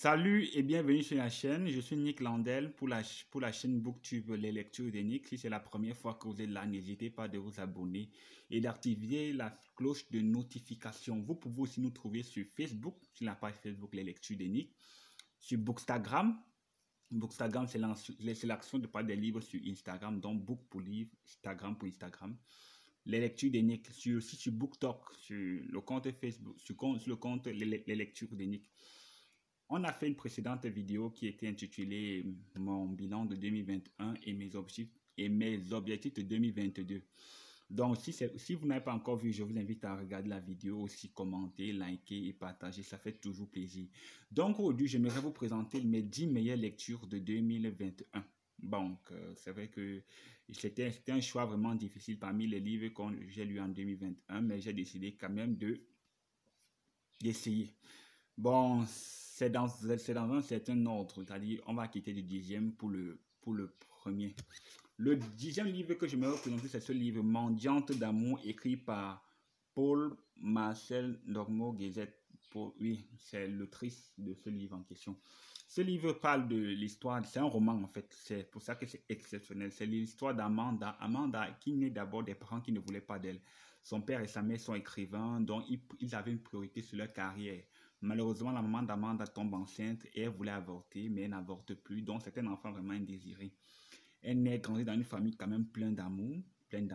Salut et bienvenue sur la chaîne. Je suis Nick Landel pour la chaîne Booktube Les Lectures de Nick. Si c'est la première fois que vous êtes là, n'hésitez pas de vous abonner et d'activer la cloche de notification. Vous pouvez aussi nous trouver sur Facebook, sur la page Facebook Les Lectures de Nick, sur Bookstagram. Bookstagram, c'est l'action de parler des livres sur Instagram, donc Book pour livre, Instagram pour Instagram. Les Lectures de Nick, aussi sur BookTok, sur le compte Facebook, sur le compte les Lectures de Nick. On a fait une précédente vidéo qui était intitulée Mon bilan de 2021 et mes objectifs de 2022. Donc, si vous n'avez pas encore vu, je vous invite à regarder la vidéo, aussi commenter, liker et partager. Ça fait toujours plaisir. Donc, aujourd'hui, j'aimerais vous présenter mes 10 meilleures lectures de 2021. Donc, c'est vrai que c'était un choix vraiment difficile parmi les livres que j'ai lus en 2021, mais j'ai décidé quand même d'essayer. Bon, c'est dans un certain ordre, c'est-à-dire on va quitter du 10e pour le premier. Le 10e livre que je me représenter, c'est ce livre Mendiante d'amour, écrit par Paul Marcel Normaux-Guézet. Oui, c'est l'autrice de ce livre en question. Ce livre parle de l'histoire, c'est un roman en fait, c'est pour ça que c'est exceptionnel. C'est l'histoire d'Amanda. Amanda qui naît d'abord des parents qui ne voulaient pas d'elle. Son père et sa mère sont écrivains, donc ils avaient une priorité sur leur carrière. Malheureusement, la maman d'Amanda tombe enceinte et elle voulait avorter, mais elle n'avorte plus, donc c'est un enfant vraiment indésiré. Elle naît, grandit dans une famille quand même pleine d'amour. Elle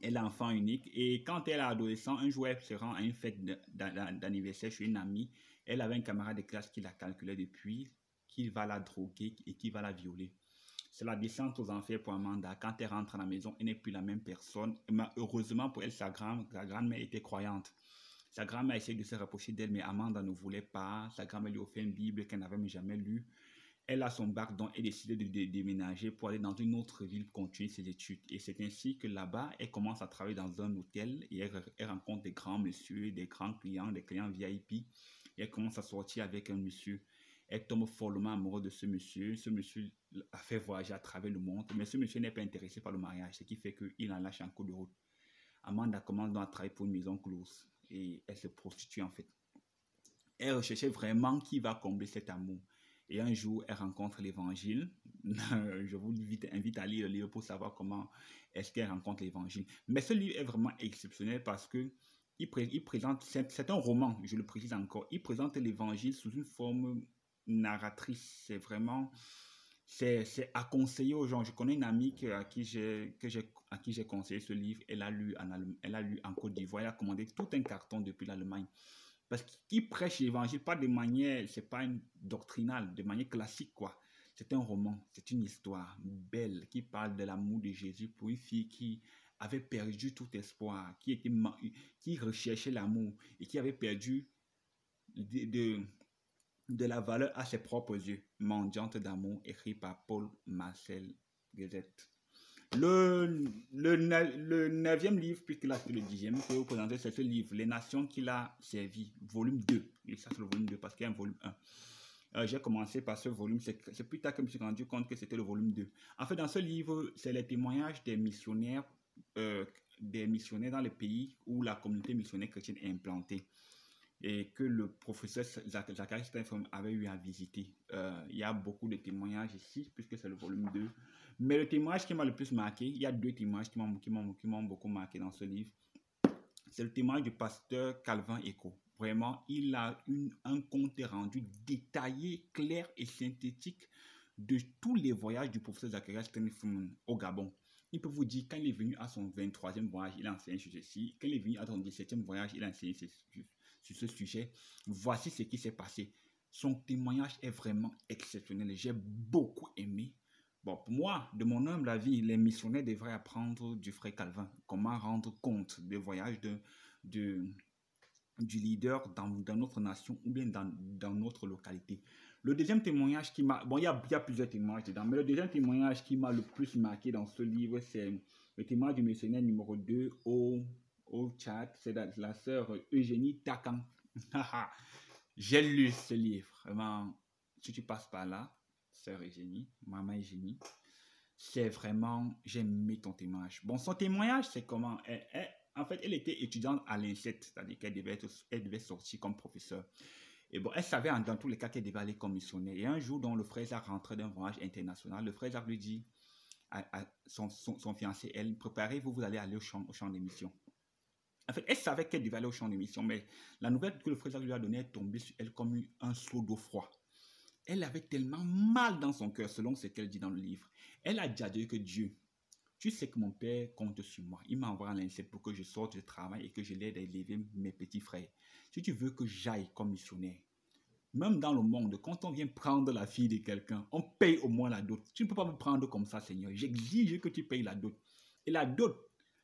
est enfant unique et quand elle est adolescente, un jour elle se rend à une fête d'anniversaire chez une amie. Elle avait un camarade de classe qui la calculait depuis, qui va la droguer et qui va la violer. C'est la descente aux enfers pour Amanda. Quand elle rentre à la maison, elle n'est plus la même personne. Mais heureusement pour elle, sa grand-mère était croyante. Sa grand-mère essayé de se rapprocher d'elle, mais Amanda ne voulait pas. Sa grand-mère lui offert une Bible qu'elle n'avait jamais lue. Elle a son bac, donc elle décide de déménager pour aller dans une autre ville continuer ses études. Et c'est ainsi que là-bas, elle commence à travailler dans un hôtel et elle rencontre des grands messieurs, des grands clients, des clients VIP. Et elle commence à sortir avec un monsieur. Elle tombe follement amoureuse de ce monsieur. Ce monsieur a fait voyager à travers le monde, mais ce monsieur n'est pas intéressé par le mariage, ce qui fait qu'il en lâche un coup de route. Amanda commence donc à travailler pour une maison close et elle se prostitue en fait. Elle recherchait vraiment qui va combler cet amour. Et un jour, elle rencontre l'évangile. Je vous invite à lire le livre pour savoir comment est-ce qu'elle rencontre l'évangile. Mais ce livre est vraiment exceptionnel parce que il présente, c'est un roman, je le précise encore, il présente l'évangile sous une forme narratrice. C'est vraiment, c'est à conseiller aux gens. Je connais une amie à qui j'ai conseillé ce livre. Elle a lu en Côte d'Ivoire. Elle a commandé tout un carton depuis l'Allemagne. Parce qu'il prêche l'évangile, pas de manière, c'est pas une doctrinale, de manière classique, quoi. C'est un roman, c'est une histoire belle qui parle de l'amour de Jésus pour une fille qui avait perdu tout espoir, qui recherchait l'amour et qui avait perdu de la valeur à ses propres yeux. Mendiante d'amour, écrit par Paul Marcel Guézet. Le 9e livre, puisque là c'est le 10e, que vous présentez, c'est ce livre, Les Nations qu'il a servi, volume 2. Et ça c'est le volume 2 parce qu'il y a un volume 1. J'ai commencé par ce volume, c'est plus tard que je me suis rendu compte que c'était le volume 2. En fait, dans ce livre, c'est les témoignages des missionnaires dans les pays où la communauté missionnaire chrétienne est implantée et que le professeur Zachary Steinfeld avait eu à visiter. Il y a beaucoup de témoignages ici, puisque c'est le volume 2. Mais le témoignage qui m'a le plus marqué, il y a deux témoignages qui m'ont beaucoup marqué dans ce livre. C'est le témoignage du pasteur Calvin Echo. Vraiment, il a un compte rendu détaillé, clair et synthétique de tous les voyages du professeur Zachary Steinfeld au Gabon. Il peut vous dire, quand il est venu à son 23e voyage, il a enseigné sur ceci. Quand il est venu à son 17e voyage, il a enseigné sur ce sujet. Voici ce qui s'est passé. Son témoignage est vraiment exceptionnel. J'ai beaucoup aimé. Bon, pour moi, de mon humble avis, les missionnaires devraient apprendre du frère Calvin comment rendre compte des voyages du leader dans notre nation ou bien dans notre localité. Le deuxième témoignage qui m'a... Bon, il y a plusieurs témoignages dedans, mais le deuxième témoignage qui m'a le plus marqué dans ce livre, c'est le témoignage du missionnaire numéro 2 au Tchad. C'est la sœur Eugénie Takan. J'ai lu ce livre. Vraiment, si tu passes par là, sœur Eugénie, maman Eugénie, c'est vraiment, j'ai aimé ton témoignage. Bon, son témoignage, c'est comment... En fait, elle était étudiante à l'INSET, c'est-à-dire qu'elle devait sortir comme professeure. Et bon, elle savait dans tous les cas qu'elle devait aller comme missionnaire. Et un jour, dont le frère Isaac rentrait d'un voyage international, le frère Isaac lui dit à son fiancé, elle, préparez-vous, vous allez aller au champ de mission. En fait, elle savait qu'elle devait aller au champ de mission, mais la nouvelle que le frère Isaac lui a donnée est tombée sur elle comme un seau d'eau froid. Elle avait tellement mal dans son cœur, selon ce qu'elle dit dans le livre. Elle a dit à Dieu que Dieu, tu sais que mon père compte sur moi. Il m'a envoyé à l'INSEP pour que je sorte du travail et que je l'aide à élever mes petits frères. Si tu veux que j'aille comme missionnaire, même dans le monde, quand on vient prendre la fille de quelqu'un, on paye au moins la dot. Tu ne peux pas me prendre comme ça, Seigneur. J'exige que tu payes la dot. Et la dot,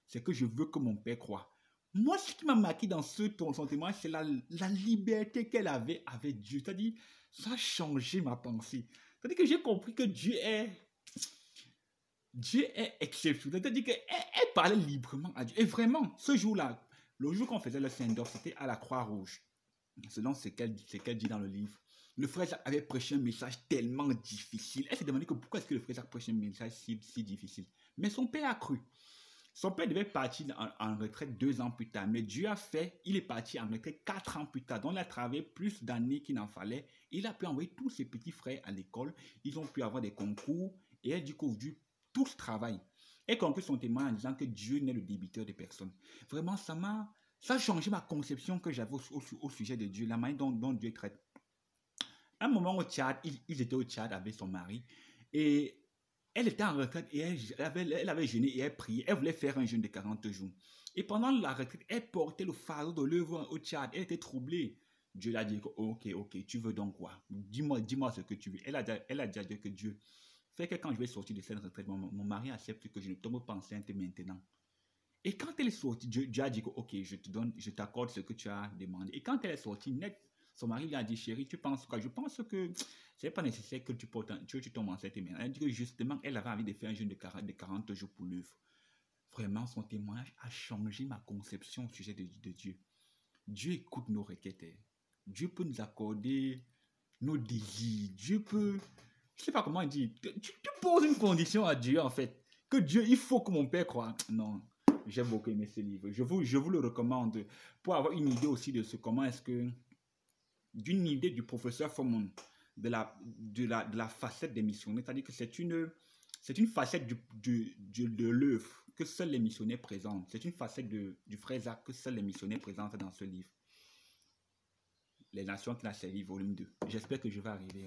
c'est que je veux que mon père croie. Moi, ce qui m'a marqué dans son témoignage, c'est la liberté qu'elle avait avec Dieu. C'est-à-dire, ça a changé ma pensée. C'est-à-dire que j'ai compris que Dieu est exceptionnel. C'est-à-dire qu'elle parlait librement à Dieu. Et vraiment, ce jour-là, le jour qu'on faisait le Saint-D'Or, c'était à la Croix-Rouge. Selon ce qu'elle dit dans le livre. Le frère avait prêché un message tellement difficile. Elle s'est demandé que pourquoi est-ce que le frère prêché un message si difficile. Mais son père a cru. Son père devait partir en retraite 2 ans plus tard. Mais Dieu a fait, il est parti en retraite 4 ans plus tard. Donc il a travaillé plus d'années qu'il n'en fallait. Il a pu envoyer tous ses petits frères à l'école. Ils ont pu avoir des concours. Et elle dit qu'aujourd'hui, tous travaillent. Elle conclut son témoignage en disant que Dieu n'est le débiteur de personne. Vraiment, ça a changé ma conception que j'avais au sujet de Dieu, la manière dont Dieu traite. À un moment au Tchad, ils étaient au Tchad avec son mari et elle était en retraite et elle avait jeûné et elle priait. Elle voulait faire un jeûne de 40 jours. Et pendant la retraite, elle portait le fardeau de l'œuvre au Tchad. Elle était troublée. Dieu l'a dit, ok, tu veux donc quoi? Dis-moi ce que tu veux. Elle a dit à Dieu que Dieu fait que quand je vais sortir de cette retraite, mon mari accepte que je ne tombe pas enceinte maintenant. Et quand elle est sortie, Dieu a dit que, ok, je t'accorde ce que tu as demandé. Et quand elle est sortie net, son mari lui a dit, chérie, tu penses quoi? Je pense que ce n'est pas nécessaire que tu tombes enceinte maintenant. Elle dit que justement, elle avait envie de faire un jeûne de 40 jours pour l'œuvre. Vraiment, son témoignage a changé ma conception au sujet de Dieu. Dieu écoute nos requêtes. Dieu peut nous accorder nos désirs. Dieu peut, je ne sais pas comment dire, tu poses une condition à Dieu en fait. Que Dieu, il faut que mon père croie. Non. J'ai beaucoup aimé ce livre. Je vous le recommande pour avoir une idée aussi de comment est-ce que, d'une idée du professeur Fomon, de la facette des missionnaires. C'est-à-dire que c'est une facette de l'œuvre que seuls les missionnaires présentent. C'est une facette du frère Isaac que seuls les missionnaires présentent dans ce livre. Les nations qu'il a servi, volume 2. J'espère que je vais arriver.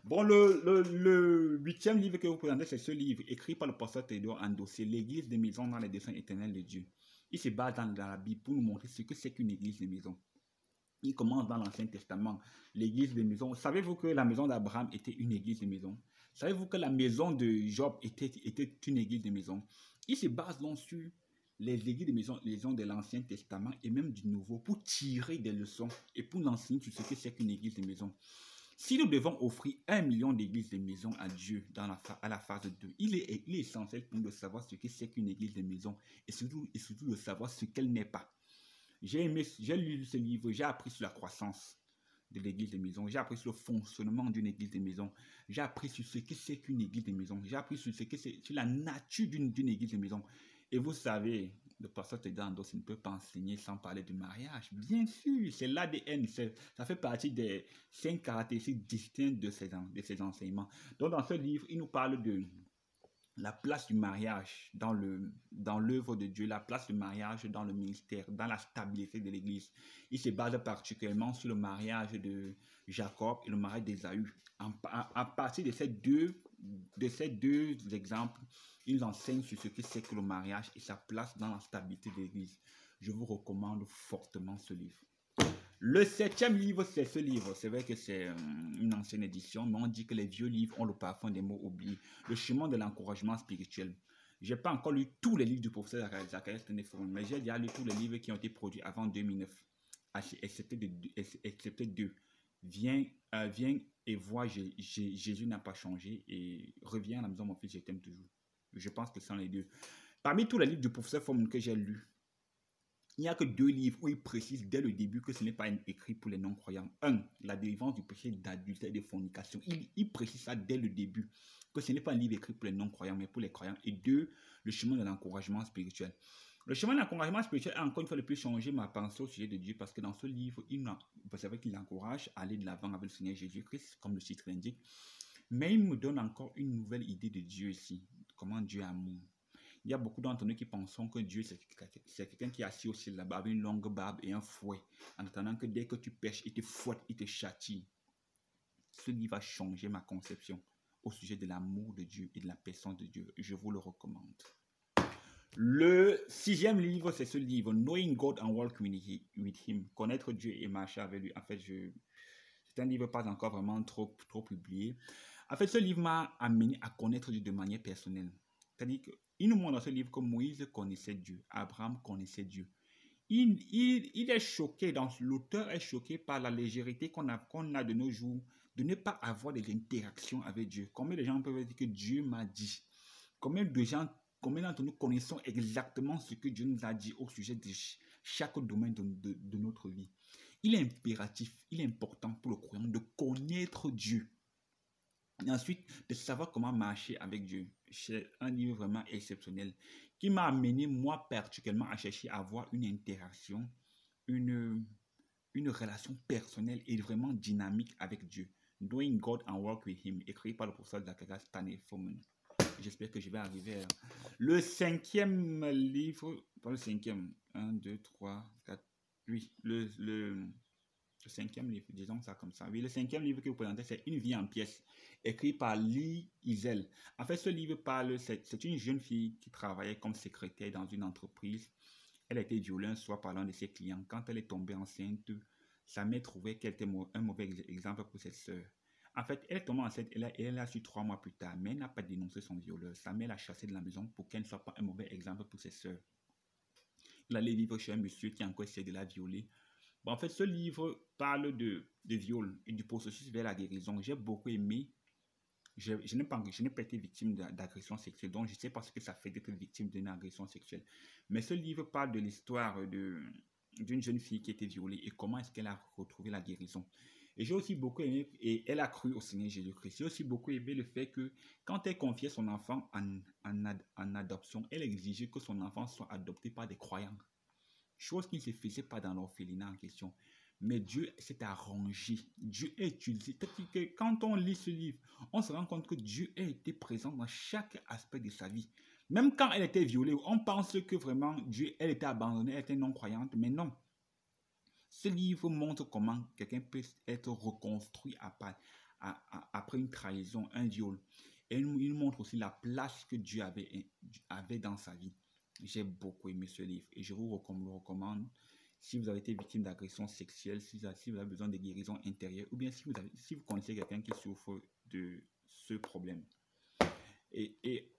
Bon, le 8e livre que vous présentez, c'est ce livre écrit par le pasteur Théodore Endossé, l'église des maisons dans les desseins éternels de Dieu. Il se base dans la Bible pour nous montrer ce que c'est qu'une église des maisons. Il commence dans l'Ancien Testament, l'église des maisons. Savez-vous que la maison d'Abraham était une église des maisons? Savez-vous que la maison de Job était une église des maisons? Il se base donc sur les églises de maisons de l'Ancien Testament et même du Nouveau pour tirer des leçons et pour nous enseigner sur ce que c'est qu'une église de maison. Si nous devons offrir 1 million d'églises de maison à Dieu à la phase 2, il est essentiel pour nous de savoir ce que c'est qu'une église de maison et surtout de savoir ce qu'elle n'est pas. J'ai lu ce livre, j'ai appris sur la croissance de l'église de maison, j'ai appris sur le fonctionnement d'une église de maison, j'ai appris sur ce que c'est qu'une église de maison, j'ai appris sur la nature d'une église de maison. Et vous savez, le pasteur Théodore Endossé ne peut pas enseigner sans parler de mariage. Bien sûr, c'est l'ADN, ça fait partie des 5 caractéristiques distinctes de ces enseignements. Donc dans ce livre, il nous parle de la place du mariage dans l'œuvre de Dieu, la place du mariage dans le ministère, dans la stabilité de l'Église. Il se base particulièrement sur le mariage de Jacob et le mariage d'Ésaü. À partir de ces deux exemples, ils enseignent sur ce que c'est que le mariage et sa place dans la stabilité de l'Église. Je vous recommande fortement ce livre. Le 7e livre, c'est ce livre. C'est vrai que c'est une ancienne édition, mais on dit que les vieux livres ont le parfum des mots oubliés. Le chemin de l'encouragement spirituel. Je n'ai pas encore lu tous les livres du professeur Zacharias Tenefron, mais j'ai déjà lu tous les livres qui ont été produits avant 2009, excepté 2. Viens et vois, Jésus n'a pas changé, et reviens à la maison, mon fils, je t'aime toujours. Je pense que ce sont les 2. Parmi tous les livres du professeur Fomon que j'ai lus, il n'y a que 2 livres où il précise dès le début que ce n'est pas écrit pour les non-croyants. 1. La délivrance du péché d'adultère et de fornication. Il précise ça dès le début, que ce n'est pas un livre écrit pour les non-croyants, mais pour les croyants. Et 2. Le chemin de l'encouragement spirituel. Le chemin de l'encouragement spirituel a encore une fois le plus changé ma pensée au sujet de Dieu parce que dans ce livre, c'est vrai qu'il encourage à aller de l'avant avec le Seigneur Jésus-Christ, comme le titre l'indique, mais il me donne encore une nouvelle idée de Dieu ici, comment Dieu est amour. Il y a beaucoup d'entre nous qui pensons que Dieu, c'est quelqu'un qui est assis au ciel là-bas avec une longue barbe et un fouet, en attendant que dès que tu pêches, il te fouette, il te châtie. Ce livre a changé ma conception au sujet de l'amour de Dieu et de la personne de Dieu. Je vous le recommande. Le 6e livre, c'est ce livre, Knowing God and Walk with Him. Connaître Dieu et marcher avec lui. En fait, c'est un livre pas encore vraiment trop publié. En fait, ce livre m'a amené à connaître Dieu de manière personnelle. C'est-à-dire qu'il nous montre dans ce livre que Moïse connaissait Dieu, Abraham connaissait Dieu. Il est choqué, l'auteur est choqué par la légèreté qu'on a de nos jours, de ne pas avoir des interactions avec Dieu. Combien de gens peuvent dire que Dieu m'a dit? Combien d'entre nous connaissons exactement ce que Dieu nous a dit au sujet de chaque domaine de notre vie? Il est impératif, il est important pour le croyant de connaître Dieu. Et ensuite, de savoir comment marcher avec Dieu. C'est un livre vraiment exceptionnel qui m'a amené, moi, particulièrement, à chercher à avoir une interaction, une relation personnelle et vraiment dynamique avec Dieu. Knowing God and Walk with Him, écrit par le professeur Zacharias Stanley Foreman. J'espère que je vais arriver à... Le 5e livre, pas le 5e, 1, 2, 3, 4, oui, le 5e livre, disons ça comme ça. Oui, le 5e livre que vous présentez, c'est Une vie en pièces, écrit par Lee Easel. En fait, ce livre c'est une jeune fille qui travaillait comme secrétaire dans une entreprise. Elle a été violée un soir par l'un de ses clients. Quand elle est tombée enceinte, sa mère trouvait qu'elle était un mauvais exemple pour cette sœur. En fait, elle est tombée enceinte et elle a su 3 mois plus tard, mais elle n'a pas dénoncé son violeur. Sa mère l'a chassée de la maison pour qu'elle ne soit pas un mauvais exemple pour ses sœurs. Elle allait vivre chez un monsieur qui a encore essayé de la violer. Bon, en fait, ce livre parle de viol et du processus vers la guérison. J'ai beaucoup aimé. Je n'ai pas été victime d'agression sexuelle, donc je ne sais pas ce que ça fait d'être victime d'une agression sexuelle. Mais ce livre parle de l'histoire d'une jeune fille qui a été violée et comment est-ce qu'elle a retrouvé la guérison. Et j'ai aussi beaucoup aimé, et elle a cru au Seigneur Jésus-Christ. J'ai aussi beaucoup aimé le fait que quand elle confiait son enfant en adoption, elle exigeait que son enfant soit adopté par des croyants. Chose qui ne se faisait pas dans l'orphelinat en question. Mais Dieu s'est arrangé. Dieu est utilisé. C'est-à-dire que quand on lit ce livre, on se rend compte que Dieu a été présent dans chaque aspect de sa vie. Même quand elle était violée, on pense que vraiment Dieu, elle était abandonnée, elle était non-croyante, mais non. Ce livre montre comment quelqu'un peut être reconstruit après une trahison, un viol. Et il montre aussi la place que Dieu avait dans sa vie. J'ai beaucoup aimé ce livre et je vous le recommande si vous avez été victime d'agression sexuelle, si vous avez besoin de guérison intérieure ou bien si vous connaissez quelqu'un qui souffre de ce problème. Et